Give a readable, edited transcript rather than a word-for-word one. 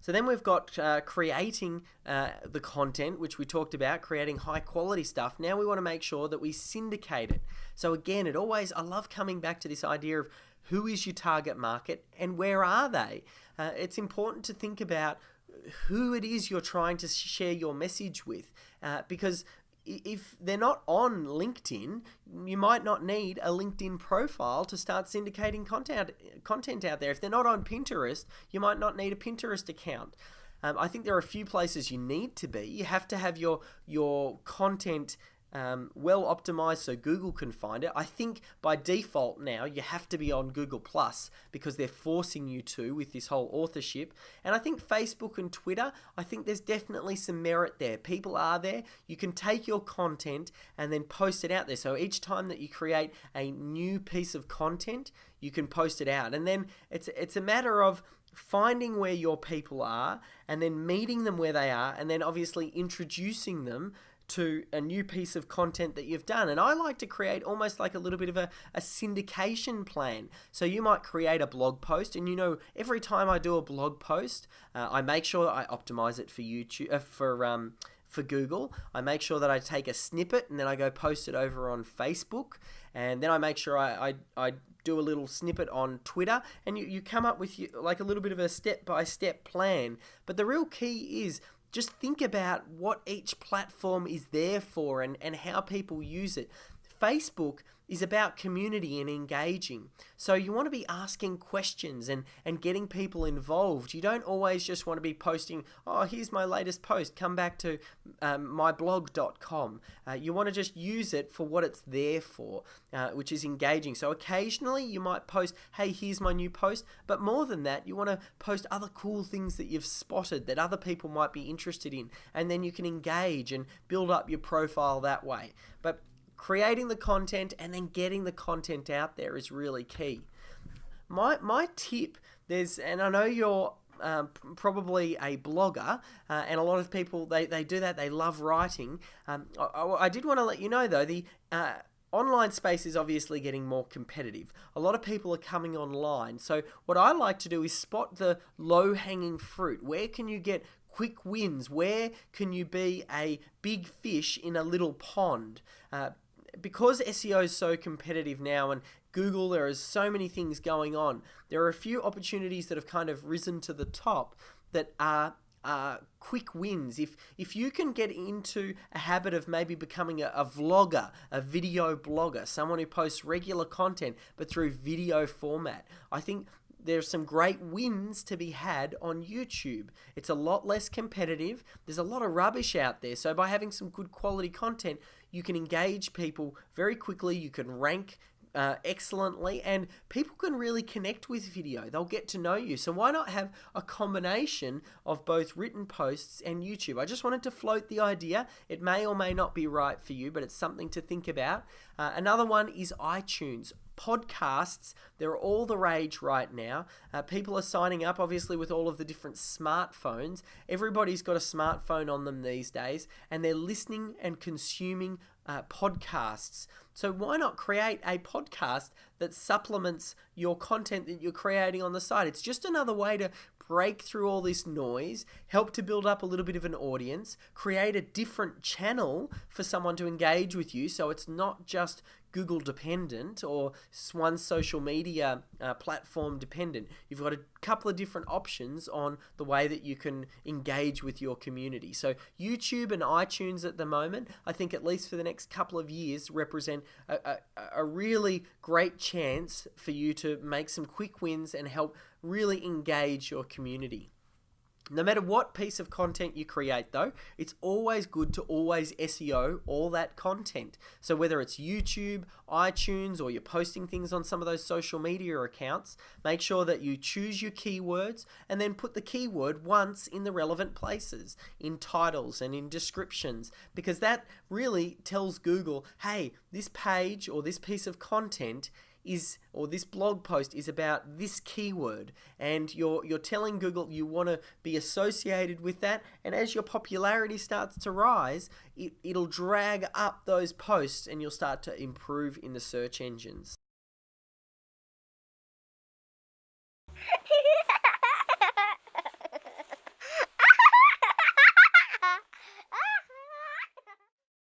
So then we've got creating the content, which we talked about, creating high quality stuff. Now we want to make sure that we syndicate it. So again, I love coming back to this idea of who is your target market and where are they? It's important to think about who it is you're trying to share your message with, because if they're not on LinkedIn, you might not need a LinkedIn profile to start syndicating content out there. If they're not on Pinterest, you might not need a Pinterest account. I think there are a few places you need to be. You have to have your content well optimized so Google can find it. I think by default now you have to be on Google Plus because they're forcing you to with this whole authorship. And I think Facebook and Twitter, I think there's definitely some merit there. People are there. You can take your content and then post it out there. So each time that you create a new piece of content, you can post it out. And then it's a matter of finding where your people are and then meeting them where they are and then obviously introducing them to a new piece of content that you've done. And I like to create almost like a little bit of a syndication plan. So you might create a blog post, and every time I do a blog post, I make sure I optimize it for YouTube, for Google. I make sure that I take a snippet and then I go post it over on Facebook, and then I make sure I do a little snippet on Twitter, and you come up with like a little bit of a step-by-step plan. But the real key is just think about what each platform is there for and how people use it. Facebook is about community and engaging. So you want to be asking questions and getting people involved. You don't always just want to be posting, oh, here's my latest post, come back to myblog.com. You want to just use it for what it's there for, which is engaging. So occasionally you might post, hey, here's my new post. But more than that, you want to post other cool things that you've spotted that other people might be interested in. And then you can engage and build up your profile that way. But creating the content and then getting the content out there is really key. My tip, and I know you're probably a blogger, and a lot of people, they do that, they love writing. I did want to let you know though, the online space is obviously getting more competitive. A lot of people are coming online. So what I like to do is spot the low-hanging fruit. Where can you get quick wins? Where can you be a big fish in a little pond? Because SEO is so competitive now, and Google, there is so many things going on, there are a few opportunities that have kind of risen to the top that are quick wins. If you can get into a habit of maybe becoming a vlogger, a video blogger, someone who posts regular content but through video format, I think there's some great wins to be had on YouTube. It's a lot less competitive. There's a lot of rubbish out there. So by having some good quality content, you can engage people very quickly. You can rank excellently, and people can really connect with video. They'll get to know you. So why not have a combination of both written posts and YouTube? I just wanted to float the idea. It may or may not be right for you, but it's something to think about. Another one is iTunes. Podcasts, they're all the rage right now. People are signing up, obviously, with all of the different smartphones. Everybody's got a smartphone on them these days, and they're listening and consuming podcasts. So why not create a podcast that supplements your content that you're creating on the site? It's just another way to break through all this noise, help to build up a little bit of an audience, create a different channel for someone to engage with you, so it's not just Google dependent or one social media platform dependent. You've got a couple of different options on the way that you can engage with your community. So YouTube and iTunes at the moment, I think at least for the next couple of years, represent a really great chance for you to make some quick wins and help really engage your community. No matter what piece of content you create though, it's always good to always SEO all that content. So whether it's YouTube, iTunes, or you're posting things on some of those social media accounts, make sure that you choose your keywords and then put the keyword once in the relevant places, in titles and in descriptions, because that really tells Google, hey, this page or this piece of content or this blog post is about this keyword, and you're telling Google you want to be associated with that, and as your popularity starts to rise, it'll drag up those posts and you'll start to improve in the search engines.